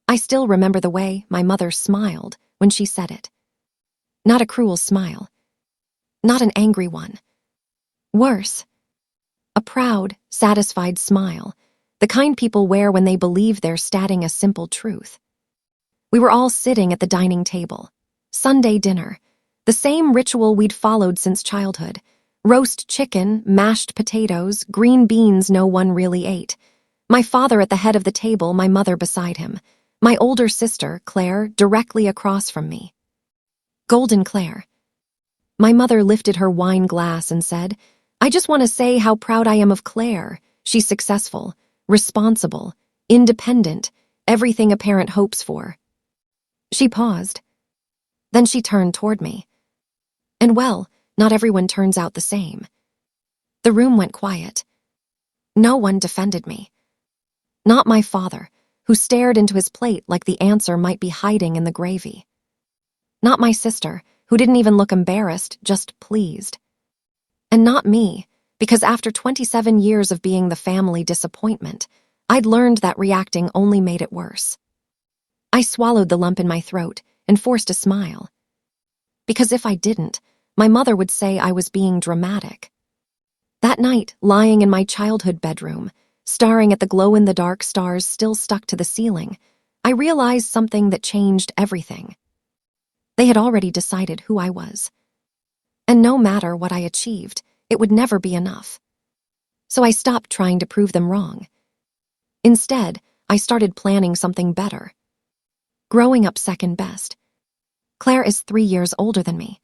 I still remember the way my mother smiled when she said it. Not a cruel smile. Not an angry one. Worse. A proud, satisfied smile, the kind people wear when they believe they're stating a simple truth. We were all sitting at the dining table. Sunday dinner. The same ritual we'd followed since childhood. Roast chicken, mashed potatoes, green beans no one really ate. My father at the head of the table, my mother beside him. My older sister, Claire, directly across from me. Golden Claire. My mother lifted her wine glass and said, "I just want to say how proud I am of Claire. She's successful, responsible, independent, everything a parent hopes for." She paused. Then she turned toward me. And well, not everyone turns out the same. The room went quiet. No one defended me. Not my father, who stared into his plate like the answer might be hiding in the gravy. Not my sister, who didn't even look embarrassed, just pleased. And not me, because after 27 years of being the family disappointment, I'd learned that reacting only made it worse. I swallowed the lump in my throat and forced a smile. Because if I didn't, my mother would say I was being dramatic. That night, lying in my childhood bedroom, staring at the glow-in-the-dark stars still stuck to the ceiling, I realized something that changed everything. They had already decided who I was. And no matter what I achieved, it would never be enough. So I stopped trying to prove them wrong. Instead, I started planning something better. Growing up second best. Claire is 3 years older than me.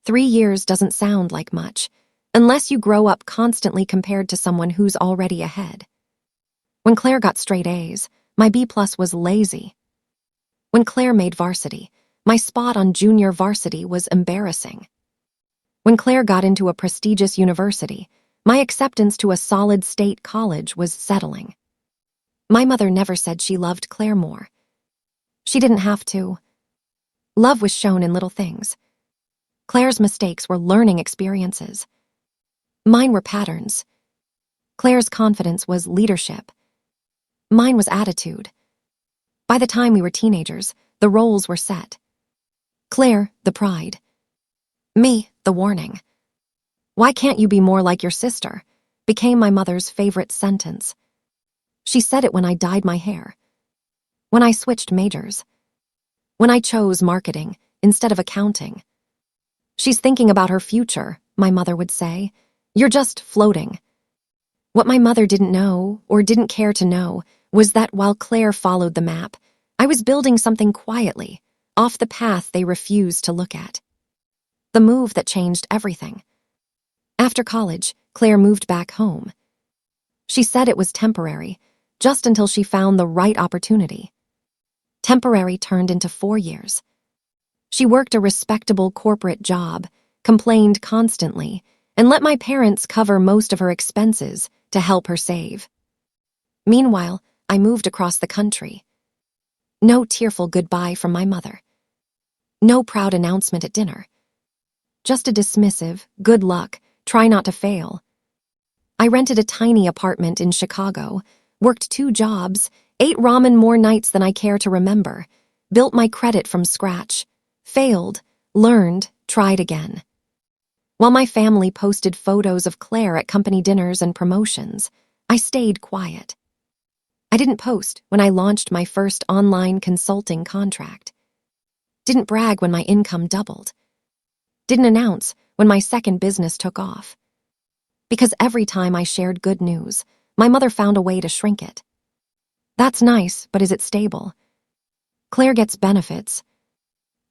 3 years doesn't sound like much, unless you grow up constantly compared to someone who's already ahead. When Claire got straight A's, my B+ was lazy. When Claire made varsity, my spot on junior varsity was embarrassing. When Claire got into a prestigious university, my acceptance to a solid state college was settling. My mother never said she loved Claire more. She didn't have to. Love was shown in little things. Claire's mistakes were learning experiences. Mine were patterns. Claire's confidence was leadership. Mine was attitude. By the time we were teenagers, the roles were set. Claire, the pride. Me, the warning. "Why can't you be more like your sister?" became my mother's favorite sentence. She said it when I dyed my hair. When I switched majors. When I chose marketing instead of accounting. "She's thinking about her future," my mother would say. "You're just floating." What my mother didn't know, or didn't care to know, was that while Claire followed the map, I was building something quietly, off the path they refused to look at. The move that changed everything. After college, Claire moved back home. She said it was temporary, just until she found the right opportunity. Temporary turned into 4 years. She worked a respectable corporate job, complained constantly, and let my parents cover most of her expenses to help her save. Meanwhile, I moved across the country. No tearful goodbye from my mother. No proud announcement at dinner. Just a dismissive, "Good luck, try not to fail." I rented a tiny apartment in Chicago, worked 2 jobs, ate ramen more nights than I care to remember, built my credit from scratch, failed, learned, tried again. While my family posted photos of Claire at company dinners and promotions, I stayed quiet. I didn't post when I launched my first online consulting contract. Didn't brag when my income doubled. Didn't announce when my second business took off. Because every time I shared good news, my mother found a way to shrink it. "That's nice, but is it stable? Claire gets benefits.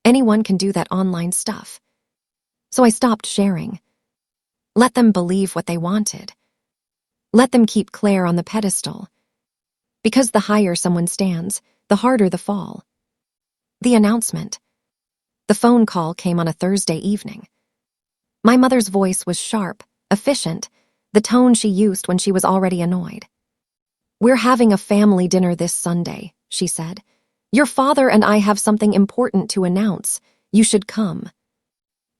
Anyone can do that online stuff." So I stopped sharing. Let them believe what they wanted. Let them keep Claire on the pedestal. Because the higher someone stands, the harder the fall. The announcement. The phone call came on a Thursday evening. My mother's voice was sharp, efficient, the tone she used when she was already annoyed. "We're having a family dinner this Sunday," she said. "Your father and I have something important to announce. You should come."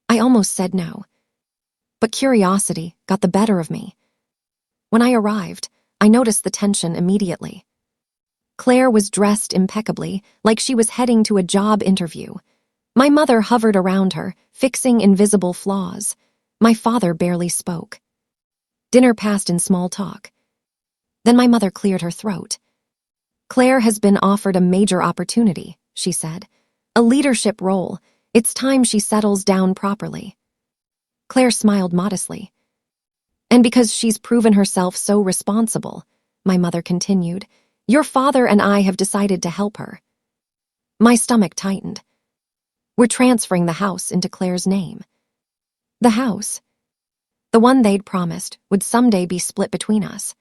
I almost said no. But curiosity got the better of me. When I arrived, I noticed the tension immediately. Claire was dressed impeccably, like she was heading to a job interview. My mother hovered around her, fixing invisible flaws. My father barely spoke. Dinner passed in small talk. Then my mother cleared her throat. "Claire has been offered a major opportunity," she said. "A leadership role. It's time she settles down properly." Claire smiled modestly. "And because she's proven herself so responsible," my mother continued, "your father and I have decided to help her." My stomach tightened. "We're transferring the house into Claire's name." The house, the one they'd promised, would someday be split between us.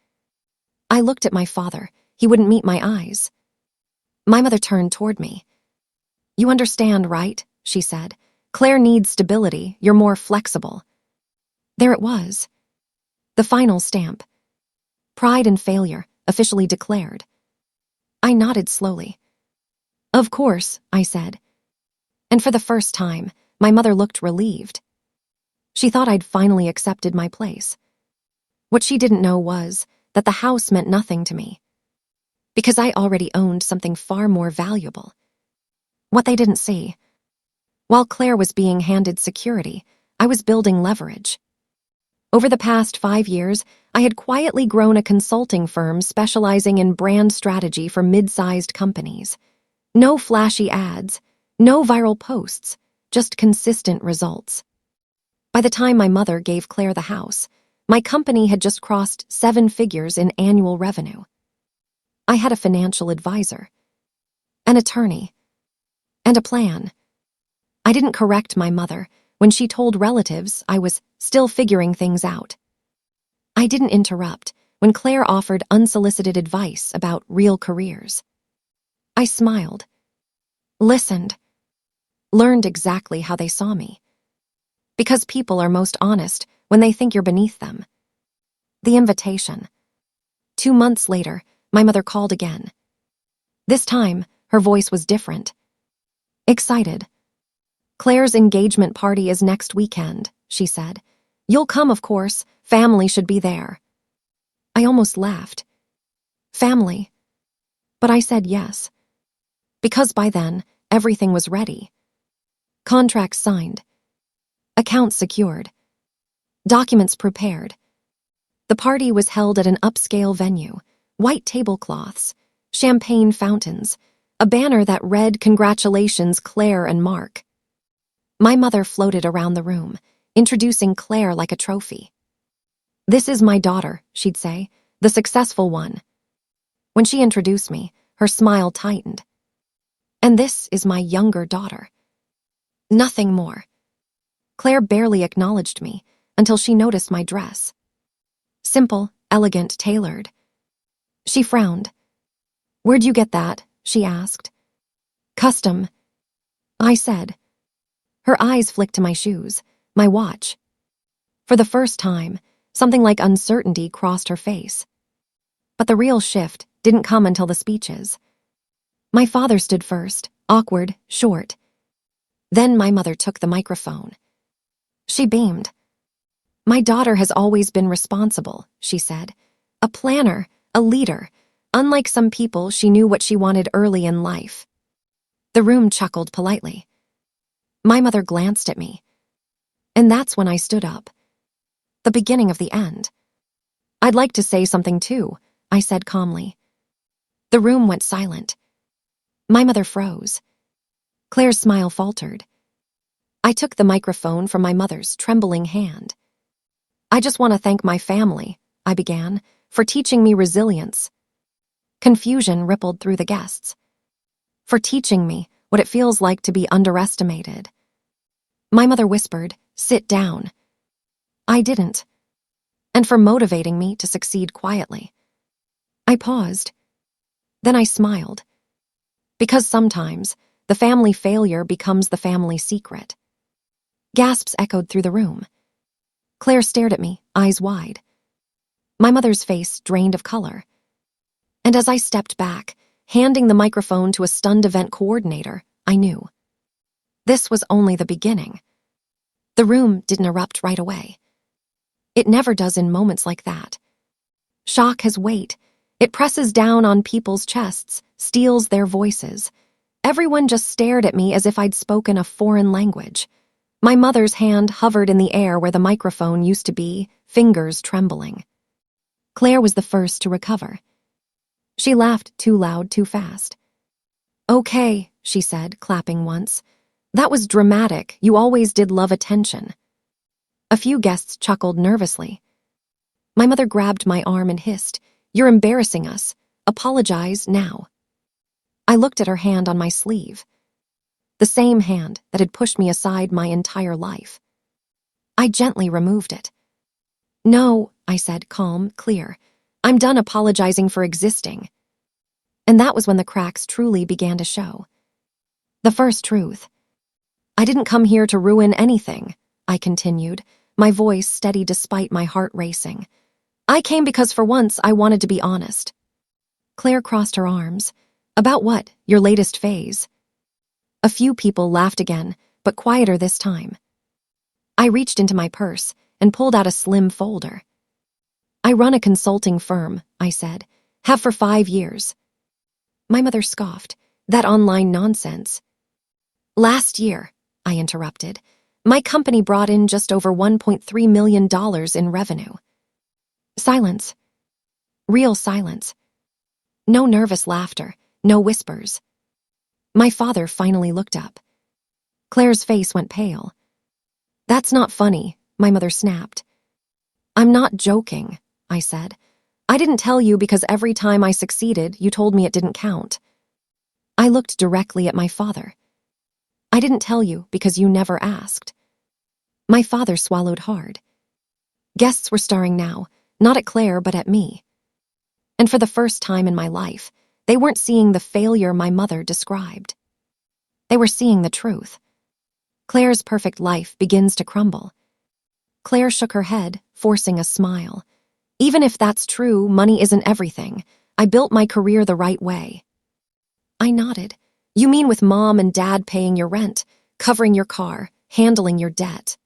I looked at my father. He wouldn't meet my eyes. My mother turned toward me. "You understand, right?" she said. "Claire needs stability. You're more flexible." There it was. The final stamp. Pride and failure, officially declared. I nodded slowly. "Of course," I said. And for the first time, my mother looked relieved. She thought I'd finally accepted my place. What she didn't know was that the house meant nothing to me, because I already owned something far more valuable. What they didn't see, while Claire was being handed security, I was building leverage. Over the past 5 years, I had quietly grown a consulting firm specializing in brand strategy for mid-sized companies. No flashy ads, no viral posts, just consistent results. By the time my mother gave Claire the house, my company had just crossed 7 figures in annual revenue. I had a financial advisor, an attorney, and a plan. I didn't correct my mother when she told relatives I was still figuring things out. I didn't interrupt when Claire offered unsolicited advice about real careers. I smiled, listened, learned exactly how they saw me. Because people are most honest when they think you're beneath them. The invitation. 2 months later, my mother called again. This time, her voice was different. Excited. "Claire's engagement party is next weekend," she said. "You'll come, of course. Family should be there." I almost laughed. Family. But I said yes. Because by then, everything was ready. Contracts signed. Accounts secured. Documents prepared. The party was held at an upscale venue, white tablecloths, champagne fountains, a banner that read "Congratulations, Claire and Mark." My mother floated around the room, introducing Claire like a trophy. "This is my daughter," she'd say, "the successful one." When she introduced me, her smile tightened. "And this is my younger daughter." Nothing more. Claire barely acknowledged me until she noticed my dress. Simple, elegant, tailored. She frowned. "Where'd you get that?" she asked. "Custom," I said. Her eyes flicked to my shoes, my watch. For the first time, something like uncertainty crossed her face. But the real shift didn't come until the speeches. My father stood first, awkward, short. Then my mother took the microphone. She beamed. "My daughter has always been responsible," she said. "A planner, a leader. Unlike some people, she knew what she wanted early in life." The room chuckled politely. My mother glanced at me. And that's when I stood up. The beginning of the end. "I'd like to say something too," I said calmly. The room went silent. My mother froze. Claire's smile faltered. I took the microphone from my mother's trembling hand. "I just want to thank my family," I began, "for teaching me resilience." Confusion rippled through the guests. "For teaching me what it feels like to be underestimated." My mother whispered, "Sit down." I didn't. "And for motivating me to succeed quietly." I paused. Then I smiled. Because sometimes, the family failure becomes the family secret. Gasps echoed through the room. Claire stared at me, eyes wide. My mother's face drained of color. And as I stepped back, handing the microphone to a stunned event coordinator, I knew. This was only the beginning. The room didn't erupt right away. It never does in moments like that. Shock has weight. It presses down on people's chests, steals their voices. Everyone just stared at me as if I'd spoken a foreign language. My mother's hand hovered in the air where the microphone used to be, fingers trembling. Claire was the first to recover. She laughed too loud, too fast. "Okay," she said, clapping once. "That was dramatic. You always did love attention." A few guests chuckled nervously. My mother grabbed my arm and hissed, "You're embarrassing us. Apologize now." I looked at her hand on my sleeve. The same hand that had pushed me aside my entire life. I gently removed it. "No," I said, calm, clear. "I'm done apologizing for existing." And that was when the cracks truly began to show. The first truth. "I didn't come here to ruin anything," I continued, my voice steady despite my heart racing. "I came because for once I wanted to be honest." Claire crossed her arms. "About what? Your latest phase?" A few people laughed again, but quieter this time. I reached into my purse and pulled out a slim folder. "I run a consulting firm," I said. "Have for 5 years. My mother scoffed. "That online nonsense." "Last year," I interrupted, "my company brought in just over $1.3 million in revenue." Silence. Real silence. No nervous laughter, no whispers. My father finally looked up. Claire's face went pale. "That's not funny," my mother snapped. "I'm not joking," I said. "I didn't tell you because every time I succeeded, you told me it didn't count." I looked directly at my father. "I didn't tell you because you never asked." My father swallowed hard. Guests were staring now, not at Claire but at me. And for the first time in my life, they weren't seeing the failure my mother described. They were seeing the truth. Claire's perfect life begins to crumble. Claire shook her head, forcing a smile. "Even if that's true, money isn't everything. I built my career the right way." I nodded. "You mean with Mom and Dad paying your rent, covering your car, handling your debt?"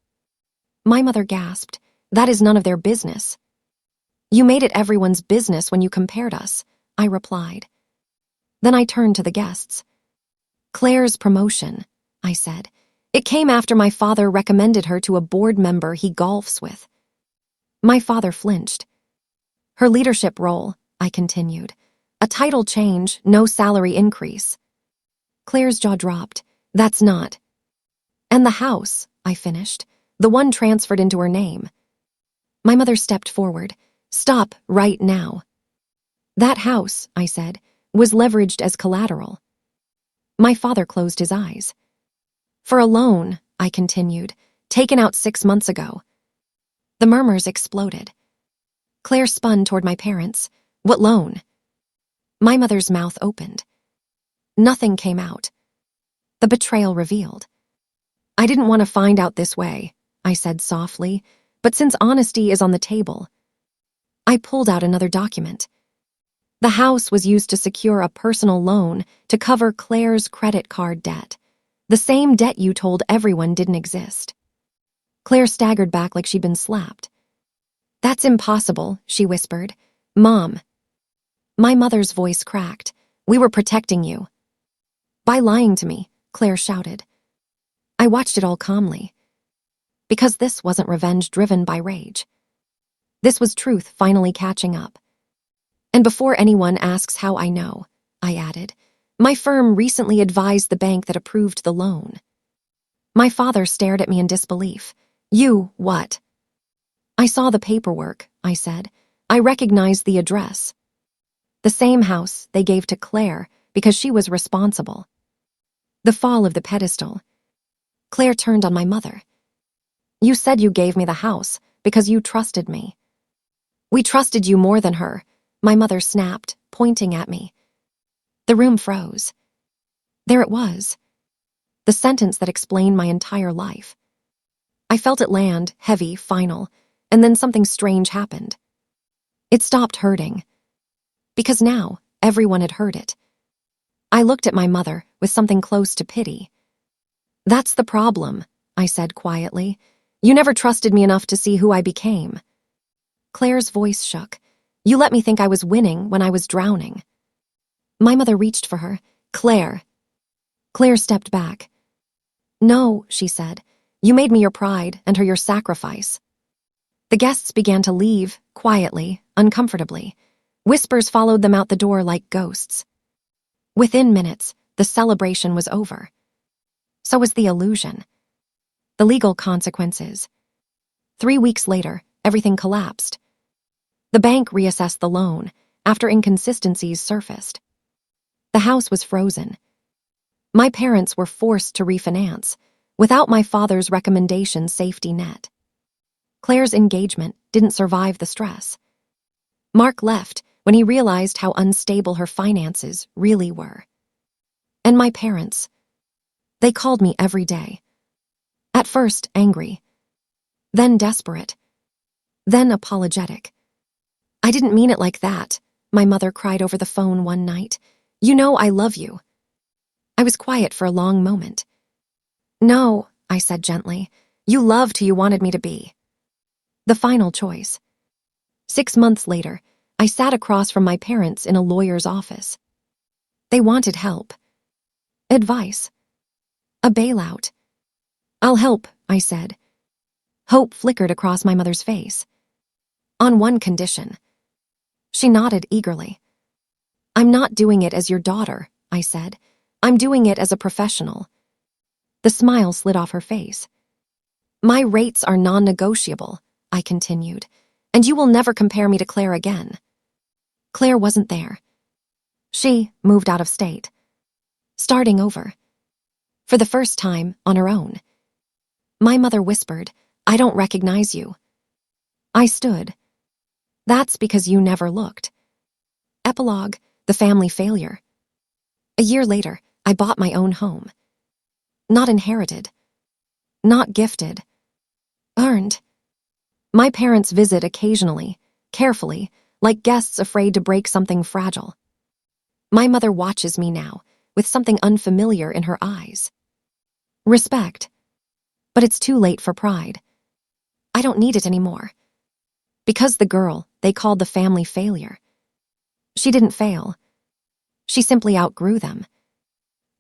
My mother gasped. "That is none of their business." "You made it everyone's business when you compared us," I replied. Then I turned to the guests. "Claire's promotion," I said. "It came after my father recommended her to a board member he golfs with." My father flinched. "Her leadership role," I continued. "A title change, no salary increase." Claire's jaw dropped. "That's not." "And the house," I finished. "The one transferred into her name." My mother stepped forward. "Stop right now." "That house," I said, "was leveraged as collateral." My father closed his eyes. "For a loan," I continued, "taken out 6 months ago." The murmurs exploded. Claire spun toward my parents. "What loan?" My mother's mouth opened. Nothing came out. The betrayal revealed. "I didn't want to find out this way," I said softly, "but since honesty is on the table." I pulled out another document. The house was used to secure a personal loan to cover Claire's credit card debt, the same debt you told everyone didn't exist. Claire staggered back like she'd been slapped. "That's impossible," she whispered. "Mom." My mother's voice cracked. "We were protecting you." "By lying to me," Claire shouted. I watched it all calmly. Because this wasn't revenge driven by rage. This was truth finally catching up. "And before anyone asks how I know," I added, "my firm recently advised the bank that approved the loan." My father stared at me in disbelief. "You, what?" "I saw the paperwork," I said. "I recognized the address. The same house they gave to Claire because she was responsible." The fall of the pedestal. Claire turned on my mother. "You said you gave me the house because you trusted me." "We trusted you more than her," my mother snapped, pointing at me. The room froze. There it was. The sentence that explained my entire life. I felt it land, heavy, final, and then something strange happened. It stopped hurting. Because now, everyone had heard it. I looked at my mother with something close to pity. "That's the problem," I said quietly. "You never trusted me enough to see who I became." Claire's voice shook. You let me think I was winning when I was drowning. My mother reached for her. Claire. Claire stepped back. No, she said. You made me your pride and her your sacrifice. The guests began to leave, quietly, uncomfortably. Whispers followed them out the door like ghosts. Within minutes, the celebration was over. So was the illusion. The legal consequences. 3 weeks later, everything collapsed. The bank reassessed the loan after inconsistencies surfaced. The house was frozen. My parents were forced to refinance without my father's recommendation safety net. Claire's engagement didn't survive the stress. Mark left when he realized how unstable her finances really were. And my parents, they called me every day. At first, angry. Then desperate. Then apologetic. I didn't mean it like that, my mother cried over the phone one night. You know I love you. I was quiet for a long moment. No, I said gently. You loved who you wanted me to be. The final choice. 6 months later, I sat across from my parents in a lawyer's office. They wanted help. Advice. A bailout. I'll help, I said. Hope flickered across my mother's face. On one condition. She nodded eagerly. I'm not doing it as your daughter, I said. I'm doing it as a professional. The smile slid off her face. My rates are non-negotiable, I continued, and you will never compare me to Claire again. Claire wasn't there. She moved out of state. Starting over. For the first time, on her own. My mother whispered, I don't recognize you. I stood. That's because you never looked. Epilogue, the family failure. A year later, I bought my own home. Not inherited. Not gifted. Earned. My parents visit occasionally, carefully, like guests afraid to break something fragile. My mother watches me now, with something unfamiliar in her eyes. Respect. But it's too late for pride. I don't need it anymore. Because the girl they called the family failure. She didn't fail. She simply outgrew them.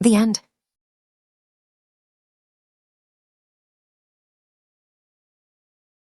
The end.